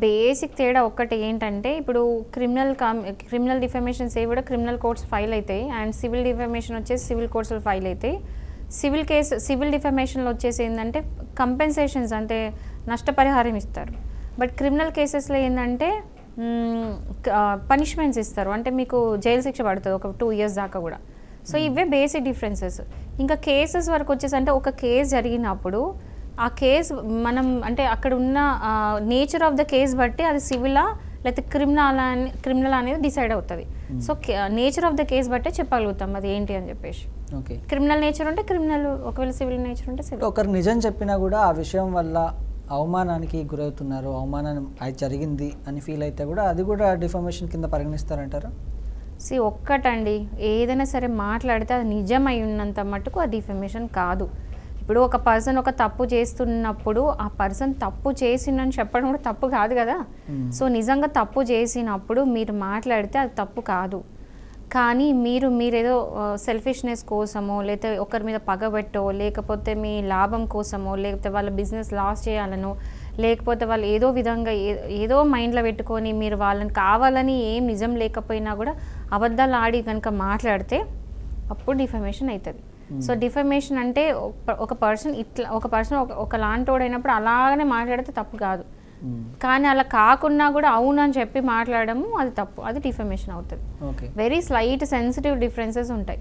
Basic తేడా ఒక్కటి ఏంటంటే ఇప్పుడు క్రిమినల్ డిఫమేషన్స్ ఏవి కూడా క్రిమినల్ కోర్ట్స్ ఫైల్ అవుతాయి అండ్ సివిల్ డిఫమేషన్ వచ్చేసి సివిల్ కోర్ట్స్లో ఫైల్ అవుతాయి. సివిల్ డిఫమేషన్లో వచ్చేసి ఏంటంటే కంపెన్సేషన్స్ అంటే నష్టపరిహారం ఇస్తారు. బట్ క్రిమినల్ కేసెస్లో ఏంటంటే పనిష్మెంట్స్ ఇస్తారు, అంటే మీకు జైలు శిక్ష పడుతుంది ఒక 2 years దాకా కూడా. సో ఇవే బేసిక్ డిఫరెన్సెస్. ఇంకా కేసెస్ వరకు వచ్చేసి అంటే ఒక కేసు జరిగినప్పుడు ఆ కేసు మనం అంటే అక్కడ ఉన్న నేచర్ ఆఫ్ ద కేస్ బట్టి అది సివిలా లేకపోతే క్రిమినల్ అనేది డిసైడ్ అవుతుంది. So nature of the case బట్టే చెప్పగలుగుతాం అది ఏంటి అని చెప్పేసి. ఓకే, క్రిమినల్ నేచర్ ఉంటే క్రిమినల్, ఒకవేళ సివిల్ నేచర్ ఉంటే సివిల్. ఒకరు నిజం చెప్పినా కూడా ఆ విషయం వల్ల అవమానానికి గురవుతున్నారు, అవమానం అది జరిగింది అని ఫీల్ అయితే కూడా అది కూడా డిఫమేషన్ కింద పరిగణిస్తారంటారా? ఒక్కటండి, ఏదైనా సరే మాట్లాడితే అది నిజమై ఉన్నంత మటుకు అది డిఫమేషన్ కాదు. ఇప్పుడు ఒక పర్సన్ ఒక తప్పు చేస్తున్నప్పుడు ఆ పర్సన్ తప్పు చేసిందని చెప్పడం కూడా తప్పు కాదు కదా. సో నిజంగా తప్పు చేసినప్పుడు మీరు మాట్లాడితే అది తప్పు కాదు. కానీ మీరేదో సెల్ఫిష్నెస్ కోసమో లేకపోతే ఒకరి మీద పగబెట్టో లేకపోతే మీ లాభం కోసమో లేకపోతే వాళ్ళ బిజినెస్ లాస్ చేయాలనో లేకపోతే వాళ్ళు ఏదో విధంగా ఏదో మైండ్లో పెట్టుకొని మీరు వాళ్ళని కావాలని ఏం నిజం లేకపోయినా కూడా అబద్ధాలు ఆడి కనుక మాట్లాడితే అప్పుడు డిఫమేషన్ అవుతుంది. సో డిఫమేషన్ అంటే ఒక పర్సన్ ఒకలాంటోడైనప్పుడు అలాగనే మాట్లాడితే తప్పు కాదు. కానీ అలా కాకుండా కూడా అవునని చెప్పి మాట్లాడము అది తప్పు, అది డిఫమేషన్ అవుతుంది. వెరీ స్లైట్ సెన్సిటివ్ డిఫరెన్సెస్ ఉంటాయి.